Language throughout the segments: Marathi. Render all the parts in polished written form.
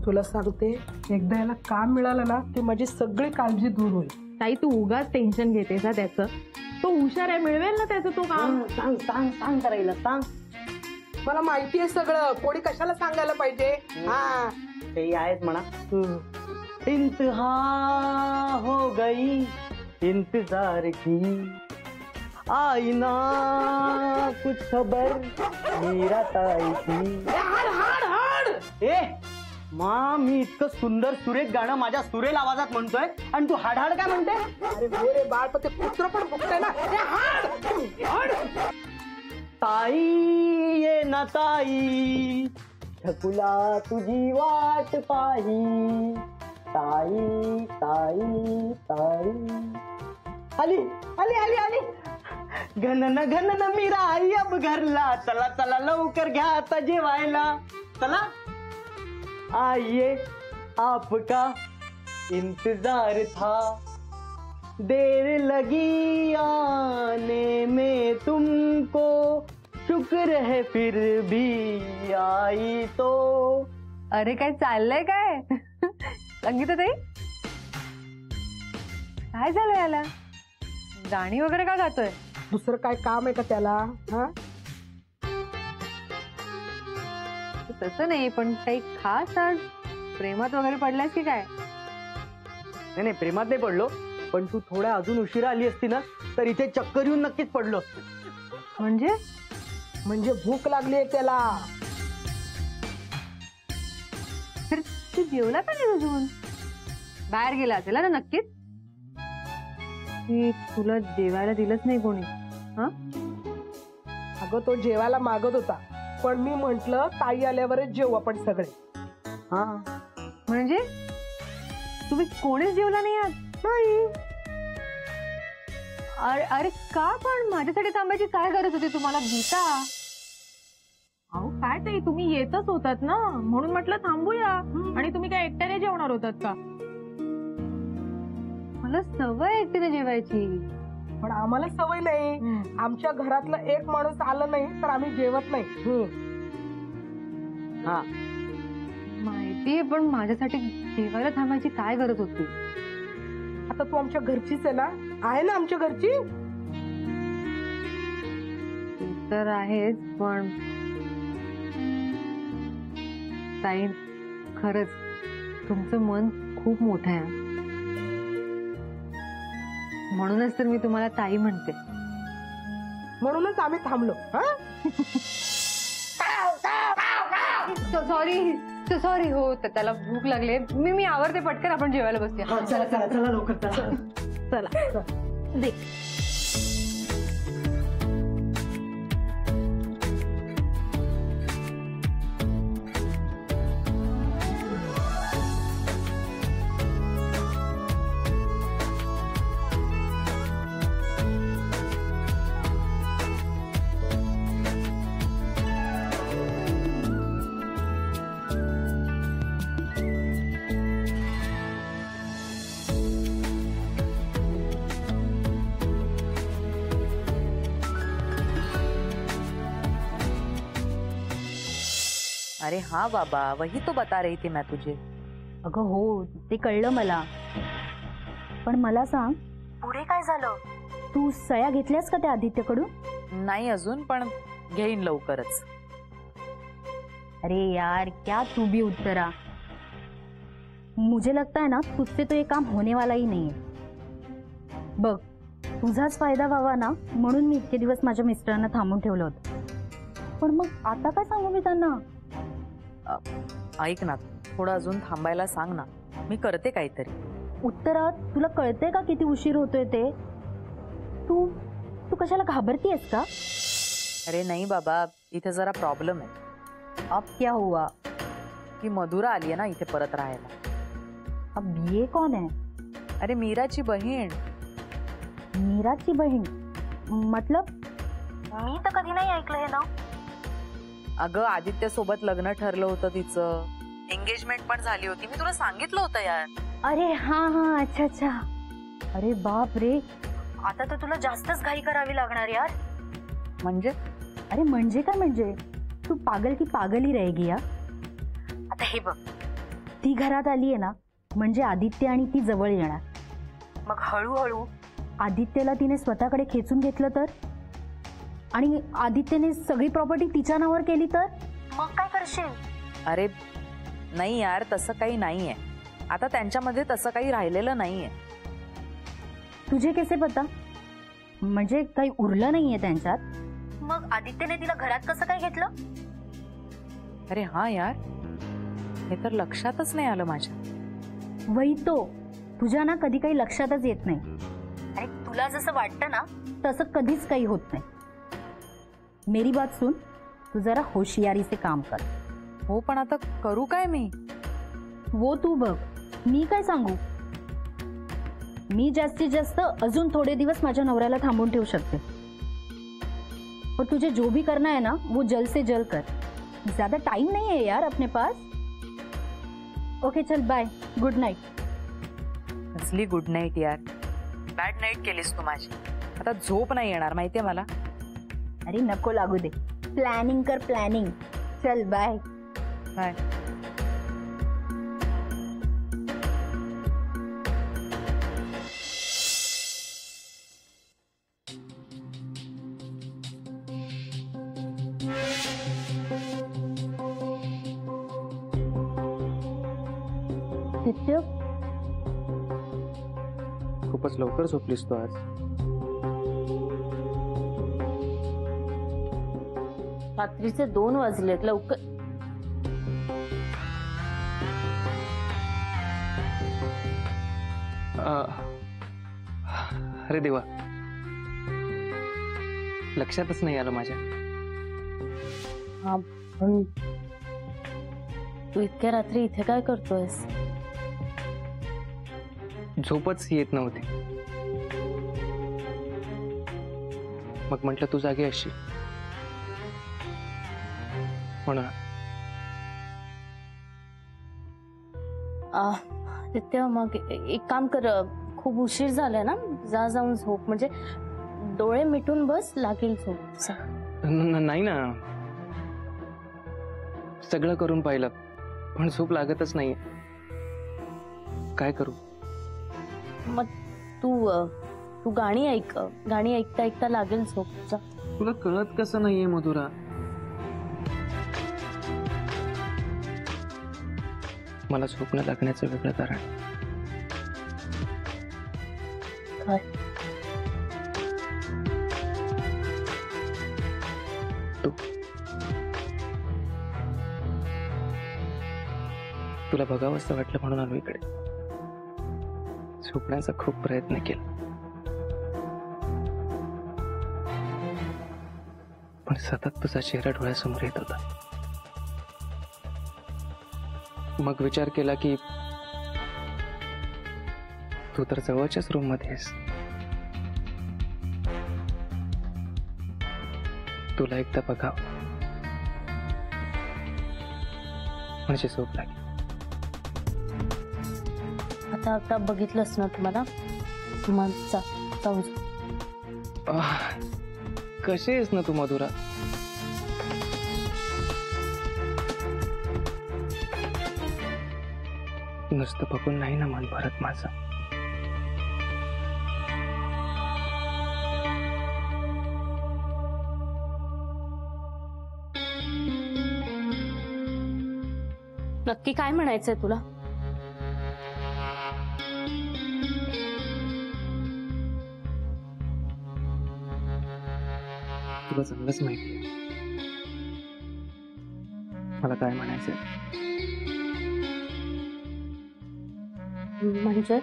तुला सांगते, एकदा याला काम मिळालं ना की माझी सगळी काळजी दूर होईल. ताई तू उगाच टेन्शन घेतेस ना त्याचं. तो हुशार आहे, मिळवेल ना त्याचं तो काम. सांग सांग सांग करायला सांग. मला माहिती आहे सगळं, कोणी कशाला सांगायला पाहिजे. हा ते आहेच म्हणा. इंतहा हो गई इंतजार की, आई ना कुछ खबर मीरा ताई की. ए मा, मी इतकं सुंदर सुरेख गाणं माझ्या सुरेल आवाजात म्हणतोय आणि तू हाड काय म्हणते. अरे हो रे बाळ, पण ते पुत्र पण बघतोय ना. ताई ये ना ताई, ठकुला तुझी वाट पाही. ताई ताई ताई. आली आली आली आली. घनन मीरा आई अब घरला. चला चला लवकर घ्या आता जेवायला. चला. आइए आपका इंतजार था, देर लगी आने में तुमको, शुक्र है फिर भी आई तो. अरे काय चाललंय काय संगीता ताई? काय झालं याला? गाणी वगैरे का गातोय? दुसरं काय काम आहे का त्याला? हा तसं नाही, पण काही खास आज प्रेमात वगैरे पडलास की काय? नाही नाही, प्रेमात नाही पडलो, पण तू थोड्या अजून उशिरा आली असती ना तर इथे चक्कर येऊन नक्कीच पडलो असतो. म्हणजे भूक लागली आहे त्याला. तर तू जेवला का नाही अजून? बाहेर गेला असेल ना नक्कीच. तुला जेवायला दिलंच नाही कोणी? हा अगं तो जेवायला मागत होता, पण मी म्हंटल ताई आल्यावरच जेवू आपण सगळे. हा म्हणजे तुम्ही कोणीच जेवला नाही आज? नाही. अरे का? पण माझ्यासाठी थांबायची काय गरज होती तुम्हाला गीता? अहो काय ताई, तुम्ही येतच होतात ना, म्हणून म्हटलं थांबूया. आणि तुम्ही काय एकट्याने जेवणार होतात का? मला सवय एकटीने जेवायची. पण आम्हाला सवय नाही. आमच्या घरातलं एक माणूस आलं नाही तर आम्ही जेवत नाही. हा माहितीये, पण माझ्यासाठी जेवायला थांबायची काय गरज होती? आता तू आमच्या घरचीच आहे ना? आहे ना आमच्या घरची? तर आहेच, पण ताई खरंच तुमचं मन खूप मोठं आहे. म्हणूनच तर मी तुम्हाला ताई म्हणते. म्हणूनच आम्ही थांबलो. सॉरी हो, त्याला भूक लागली. मी आवरते पटकन, आपण जेवायला बसूया. चला चला चला लवकर चला. चला दे. अरे हाँ बाबा, वही तो बता रही थी मैं तुझे. अगं हो, ते कळलं मला, पण मला सांग पुढे काय झालं? तू सया घेतल्यास का त्या आदित्यकडून? नाही अजून, पण घेईन लवकरच. अरे यार क्या तू भी उत्तरा. मुझे लगता है ना तुझसे तो ये काम होने वाला ही नहीं है. बघ तुझाच फायदा व्हावा ना म्हणून मी इतके दिवस माझ्या मिस्टरांना थांबून ठेवलं होतं. पण मग आता काय सांगू मी त्यांना? ऐक ना, थोडं अजून थांबायला सांग ना, मी करते काहीतरी. उत्तरा तुला कळते का किती उशीर होतोय ते? तू तू कशाला घाबरतीयस का? अरे नाही बाबा, इथे जरा प्रॉब्लेम आहे. अब क्या हुआ? ही मधुरा आली आहे ना इथे परत राहायला. अब ये कौन है? अरे मीराची बहीण. मीराची बहीण मतलब? मी तर कधी नाही ऐकलं हे नाव. अगं आदित्य सोबत लग्न ठरलं होतं तिचं, एंगेजमेंट पण झाली होती, मी तुला सांगितलं होतं यार. अरे हाँ हाँ अच्छा अच्छा. अरे बाप रे, आता तर तुला जास्तच घाई करावी लागणार यार. म्हणजे? अरे म्हणजे काय म्हणजे, तू पागल की पागल ही रहेगी यार. आता हे बघ, ती घरात आलीये ना म्हणजे आदित्य आणि ती जवळ येणार. मग हळूहळू आदित्यला तिने स्वतःकडे खेचून घेतलं तर, आणि आदित्यने सगळी प्रॉपर्टी तिच्या नावावर केली तर मग काय करशील? अरे नाही यार, तसं काही नाहीये. आता त्यांच्यामध्ये तसं काही राहिलेलं नाहीये. तुझे कैसे पता? म्हणजे काही उरलं नाहीये त्यांच्यात. मग आदित्यने तिला घरात कसं काय घेतलं? अरे हा यार, हे तर लक्षातच नाही आलं माझ्या. वही तो तुझ्या ना कधी काही लक्षातच येत नाही. आणि तुला जसं वाटतं ना तसं कधीच काही होत नाही. मेरी बात सुन, तू जरा होशियारी से काम कर. हो पण आता करू काय मी? वो तू बघ, मी काय सांगू. मी जास्तीत जास्त अजून थोडे दिवस माझ्या नवऱ्याला थांबून ठेवू शकते. पर तुझे जो भी करना है ना वो जल्द से जल्द कर. ज्यादा टाइम नहीं है यार अपने पास. ओके चल बाय, गुड नाईट. कसली गुड नाईट यार, बॅड नाईट केलीस तू माझी. आता झोप नाही येणार माहितीये मला. अरे नको लागू दे, प्लॅनिंग कर प्लॅनिंग. चल बाय. बाय. खूपच लवकर झोपलीस तू आज. रात्रीचे 2 वाजलेत. लवकर अरे देवा, लक्षातच नाही आलं माझ्या. हा पण तू इतक्या रात्री इथे काय करतोयस? झोपच येत नव्हती. मग म्हटलं तू जागी असशील म्हणून. आदित्य मग एक काम कर, खूप उशीर झालाय ना, जाऊन झोप. म्हणजे डोळे मिटून बस, लागेल झोप. नाही ना, सगळं करून पाहिलं पण झोप लागतच नाहीये. काय करू? मग तू गाणी ऐक. गाणी ऐकता ऐकता लागेल झोप. तुला कळत कसं नाहीये मधुरा? मला झोप न लागण्याचं वेगळं कारण. काय? तुला बघावंसं वाटलं म्हणून आलो इकडे. झोपण्याचा खूप प्रयत्न केला पण सतत तुझा चेहरा डोळ्यासमोर येत होता. मग विचार केला की तू तर जवळच्याच रूम मध्ये आहेस. तुला एकदा बघावं म्हणजे झोप लागेल. आता बघितलंस ना तुम्हाला, मग जाऊन झोप. कशी आहेस ना तू मधुरा? नुसतं बघून नाही ना मन भरत माझं. नक्की काय म्हणायचंय तुला? तुला चांगलंच माहिती आहे मला काय म्हणायचंय. म्हणजे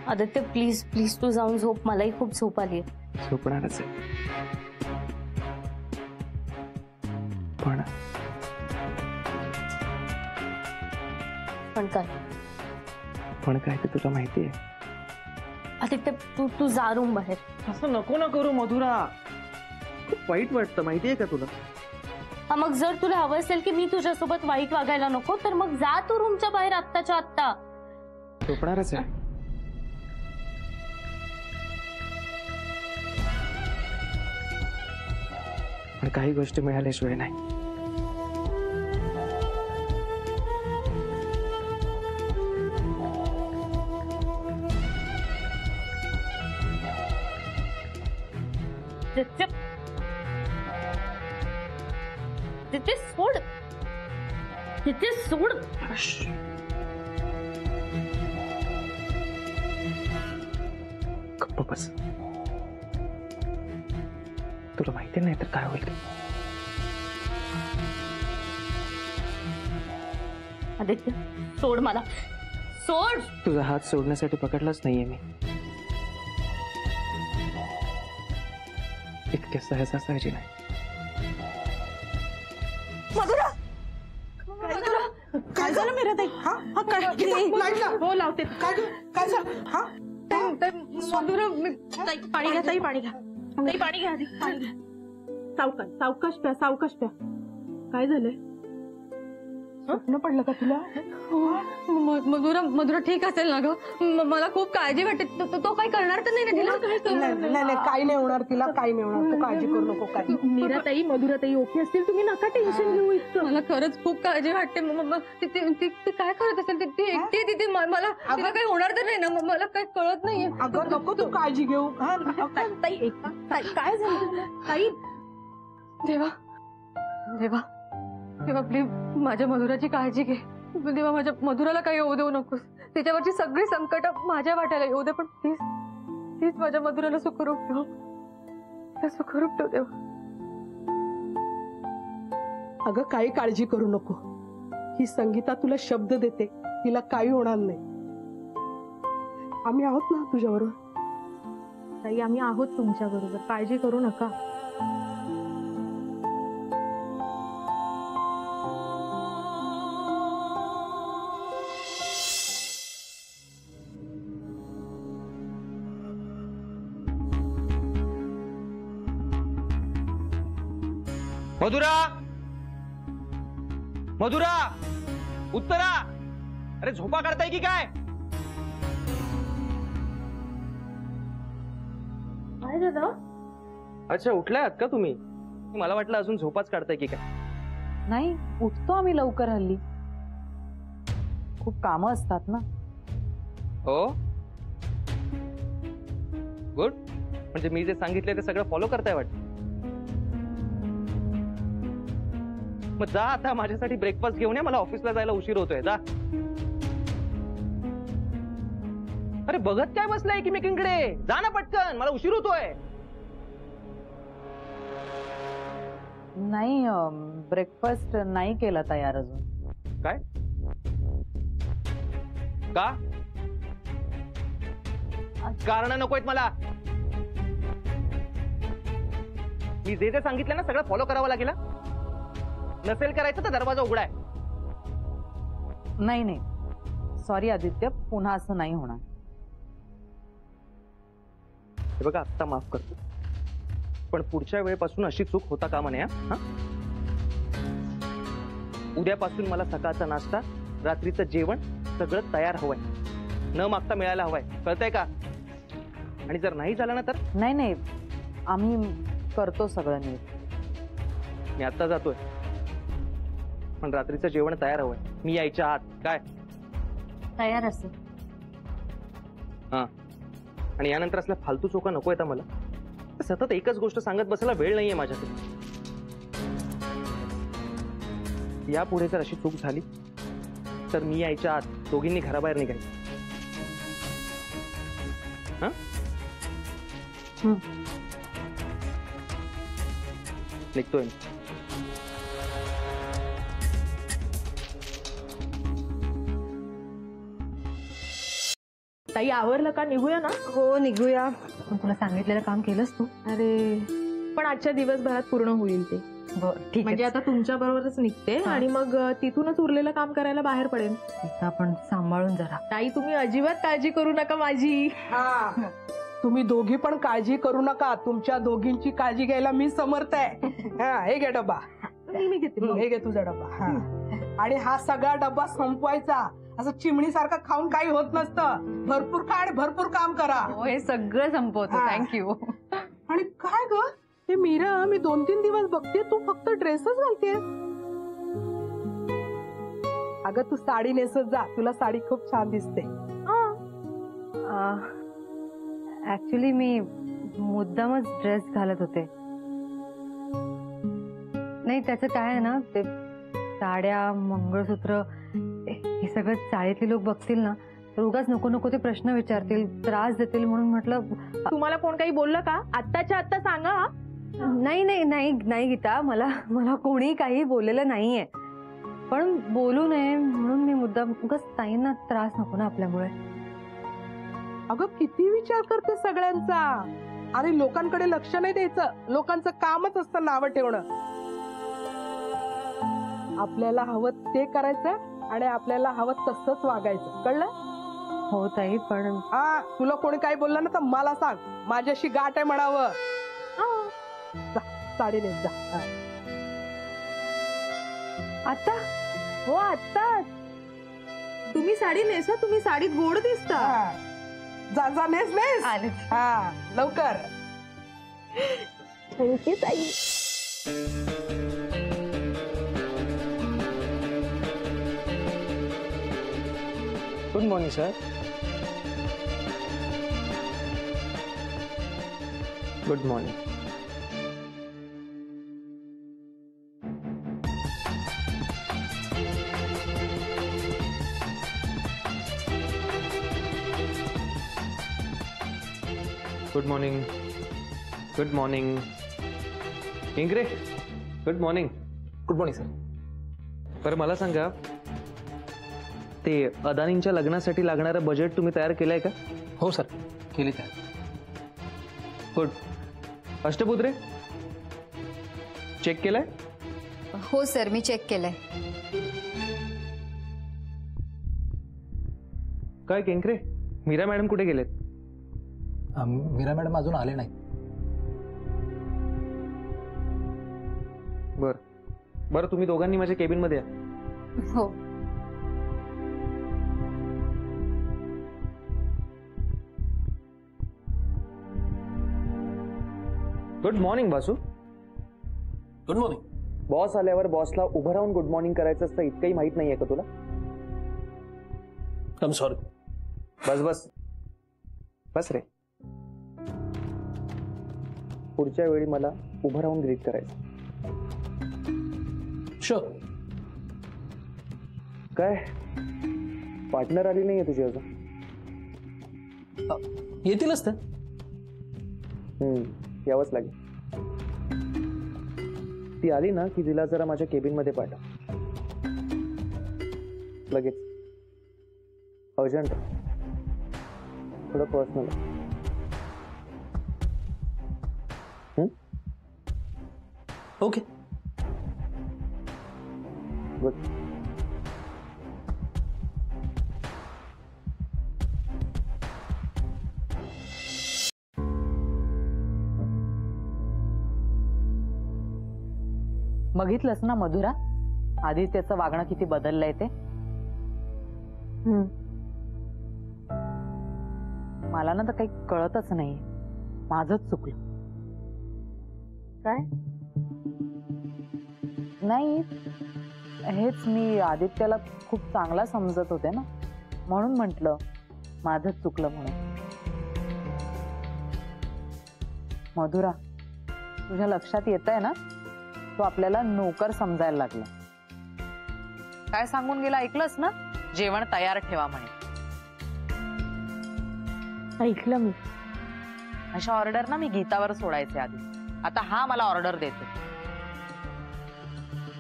आदित्य प्लीज प्लीज तू जाऊन झोप. मलाही खूप झोप आली. झोपणारच आहे पण पण काय? पण काय ते तुला माहिती आहे. आदित्य तू जा रूम बाहेर. असं नको ना करू मधुरा, खूप वाईट वाटतं माहितीये का तुला. मग जर तुला हवं असेल की मी तुझ्यासोबत वाईट वागायला नको तर मग जा तू रूमच्या बाहेर आत्ताच्या आत्ता. झोपणारच आहे. पण काही गोष्टी मिळाल्याशिवाय नाही. तिथे सोड, तिथे सोड. गप्प बस. तुला माहिती नाही तर काय होईल ते. आदित्य सोड मला, सोड. तुझा हात सोडण्यासाठी पकडलाच नाहीये मी. इतक्या सहजासहजी नाही. मधुरा, काय झालं मेरा ताई? हा हा काय हो लावते. काय झालं? हा मधुरा, ताई पाणी घ्या, ताई पाणी घ्या, ताई पाणी घ्या, आधी पाणी घ्या. सावकाश सावकाश प्या, सावकाश प्या. काय झालंय? स्वप्न पडलं का तुला? मधुरा, मधुरा ठीक असेल ना ग? मला खूप काळजी वाटते. तो काही करणार तर नाही ना तिला? नाही काही नाही होणार तिला, काही नाही होणार. तू काळजी करू नको. काय मीराताई, मधुराताई ओके असतील, तुम्ही नका टेन्शन घेऊ इतकं. मला खरंच खूप काळजी वाटते. ती काय करत असेल? ती एकटी तिथे, मला तिला काही होणार तर नाही ना? मला काही कळत नाहीये. अगं नको तू काळजी घेऊ. ताई काय झालं? ताई, देवा देवा देवा, प्लीज माझ्या मधुराची काळजी घे. देवा, माझ्या मधुराला काही येऊ देऊ नकोस. त्याच्यावरची सगळी संकट माझ्या वाट्याला येऊ दे, पण प्लीज प्लीज माझ्या मधुराला सुखरूप ठेव. सुखरूप ठेव देवा. अगं काही काळजी करू नको. ही संगीता तुला शब्द देते, तिला काही होणार नाही. आम्ही आहोत ना तुझ्याबरोबर. ताई, आम्ही आहोत तुमच्या बरोबर, काळजी करू नका. मधुरा, मधुरा, उत्तरा. अरे झोपा काढताय की काय? काय झालं? अच्छा, उठलाय आहात का तुम्ही? मला वाटलं अजून झोपाच काढताय की काय. नाही, उठतो आम्ही लवकर हल्ली. खूप कामं असतात ना. हो, गुड. म्हणजे मी जे सांगितले ते सगळं फॉलो करताय वाटतं. मग जा आता माझ्यासाठी ब्रेकफास्ट घेऊन या. मला ऑफिसला जायला उशीर होतोय. जा. अरे बघत काय बसलाय एकमेकींकडे? जा ना पटकन, मला उशीर होतोय. नाही, ब्रेकफास्ट नाही केला तयार अजून. काय? का? कारण नकोयत मला. मी जे जे सांगितलं ना सगळं फॉलो करावं लागेल. नसेल करायचं तर दरवाजा उघडाय. नाही नाही, सॉरी आदित्य, पुन्हा असं नाही होणार. हे बघा, आत्ता माफ करतो, पण पुढच्या वेळेपासून अशी चूक होता कामा नये. हा, उद्यापासून मला सकाळचा नाश्ता, रात्रीचं जेवण सगळं तयार हवंय. न मागता मिळायला हवंय. कळतंय का? आणि जर नाही झालं ना तर? नाही नाही, आम्ही करतो सगळं नीट. मी आता जातोय, पण रात्रीचं जेवण तयार हवंय. मी यायच्या आत. काय? तयार असेल. हा, आणि यानंतर असल्या फालतू चोका नको येता मला. सतत एकच गोष्ट सांगत बसायला वेळ नाहीये माझ्याकडे. यापुढे जर अशी चूक झाली तर मी यायच्या आत दोघींनी घराबाहेर निघायचं. हा, निघतोय मी. ताई, आवरलं का? निघूया ना? हो निघूया. तुला सांगितलेलं काम केलंस तू? अरे, पण आजच्या दिवसभरात पूर्ण होईल ते. ठीक म्हणजे आता तुमच्या बरोबरच निघते आणि मग तिथूनच उरलेलं काम करायला बाहेर पडेल. आपण सांभाळून जरा. ताई, तुम्ही अजिबात काळजी करू नका माझी. हा, तुम्ही दोघी पण काळजी करू नका. तुमच्या दोघींची काळजी घ्यायला मी समर्थ आहे. हा, हे घे डबा. मी घेते. हे घे तुझा डबा. हा, आणि हा सगळा डबा संपवायचा. असं चिमणीसारखं खाऊन काही होत नसतं. भरपूर खा आणि भरपूर काम करा. हे सगळं संपवतो. हा. थँक्यू. आणि काय ग, हे मीरा, मी 2-3 दिवस बघते तू फक्त ड्रेसच घालते. अगं तू साडी नेसत जा, तुला साडी खूप छान दिसते. ऍक्च्युली मी मुद्दामच ड्रेस घालत होते. नाही त्याचं काय आहे ना, ते साड्या मंगळसूत्र हे सगळं चाळीतले लोक बघतील ना तर उगाच नको नको ते प्रश्न विचारतील, त्रास देतील, म्हणून म्हटलं. तुम्हाला कोण काही बोललं का? आत्ताच्या आत्ता सांगा. नाही नाही नाही नाही गीता, मला कोणी काही बोललेलं नाहीये, पण बोलू नये म्हणून मी मुद्दाम, उगाच ताईंना त्रास नको ना आपल्यामुळे. अगं किती विचार करते सगळ्यांचा, आणि लोकांकडे लक्ष नाही द्यायचं. लोकांचं कामच असतं नावं ठेवणं. आपल्याला हवं ते करायचं आणि आपल्याला हवं तसंच वागायचं, कळलं? हो ताई, पण हा, तुला कोणी काही बोललं ना तर मला सांग, माझ्याशी गाठ आहे म्हणावं. जा, साडी नेस जा. हा. आता हो आत्ता तुम्ही साडी नेसा, तुम्ही साडीत गोड दिसता. हा. जा जा, नेस नेस. आले. हा, लवकर. थँक्यू ताई. Good morning sir. Good morning. Good morning. Good morning. इंग्रे, good morning. Good morning sir. बरं मला सांगा, ते अदानींच्या लग्नासाठी लागणारं बजेट तुम्ही तयार केलंय का? हो सर, केली त्या. गुड. अष्टपुत्रे, चेक केलंय? हो सर, मी चेक केलंय. काय केंकरे, मीरा मॅडम कुठे गेलेत? मीरा मॅडम अजून आले नाही. बरं तुम्ही दोघांनी माझ्या केबिन मध्ये या. हो. Good morning Basu. Good morning. Boss आल्यावर बॉसला उभं राहून गुड मॉर्निंग करायचं असतं, इतकंही माहित नाहीये का तुला? I am sorry. बस बस बस रे. पुढच्या वेळी मला उभं राहून ग्रीट करायचं. शुअर. काय पार्टनर आली नाहीये तुझी अजून? येतीलच ते. यावंच लागेल. ती आली ना की तिला जरा माझ्या केबिन मध्ये पाठव लगेच. अर्जंट, थोडं पर्सनल. ओके. गुड. बघितलंस ना मधुरा, आदित्यचं वागणं किती बदललंय ते. मला ना तर काही कळतच नाही, माझंच चुकलं. काय? नाही, हेच मी आदित्यला खूप चांगला समजत होते ना, म्हणून म्हटलं माझंच चुकलं म्हणून. मधुरा, तुझ्या लक्षात येतंय ना, तो आपल्याला नोकर समजायला लागला. काय सांगून गेला ऐकलंस ना? जेवण तयार ठेवा म्हणे. ऐकलं मी. अशा ऑर्डर ना मी गीतावर सोडायचे आधी, आता हा मला ऑर्डर देतो.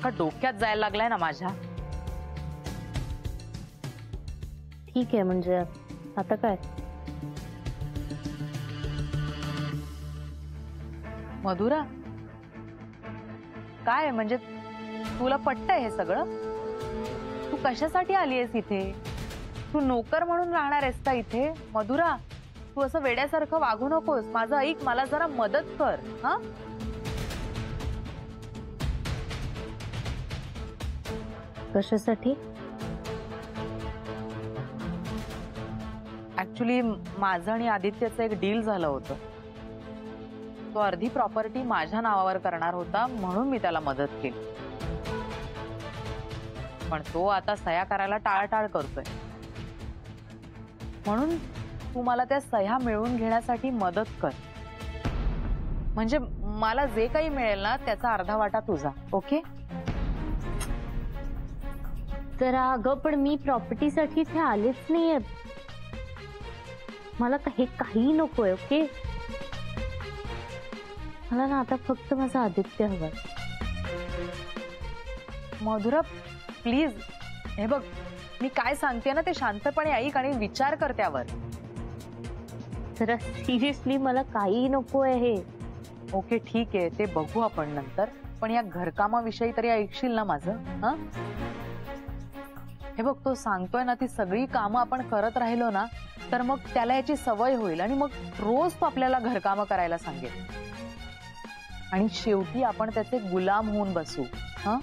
का डोक्यात जायला लागलाय ना माझ्या. ठीक आहे, म्हणजे आता काय? मधुरा, काय म्हणजे तुला पटतंय हे सगळं? तू कशासाठी आलीयस इथे? तू नोकर म्हणून राहणार आहेस का इथे? मधुरा, तू असं वेड्यासारखं वागू नकोस. माझं ऐक, मला जरा मदत कर. हा, कशासाठी? ऍक्च्युली माझं आणि आदित्यचं एक डील झालं होतं. तो अर्धी प्रॉपर्टी माझ्या नावावर करणार होता म्हणून मी त्याला मदत केली. पण तो आता सह्या करायला टाळाटाळ करतोय. म्हणून तू मला त्या सह्या मिळवून घेण्यासाठी मदत कर. म्हणजे मला जे काही मिळेल ना त्याचा अर्धा वाटा तुझा. ओके? तर अगं पण मी प्रॉपर्टीसाठी इथे आलेच नाहीये. मला हे काही नकोय. ओके, मला ना आता फक्त माझा आदित्य हवाय. मधुरा प्लीज, हे बघ मी काय सांगते ना ते शांतपणे ऐक आणि विचार कर त्यावर. तर सिरियसली मला काही नकोय हे. ओके ठीक आहे, ते बघू आपण नंतर. पण या घरकामाविषयी तरी ऐकशील ना माझं? हा, हे बघ तो सांगतोय ना ती सगळी कामं आपण करत राहिलो ना तर मग त्याला याची सवय होईल आणि मग रोज तो आपल्याला घरकामं करायला सांगेल आणि शेवटी आपण त्याचे गुलाम होऊन बसू. हा,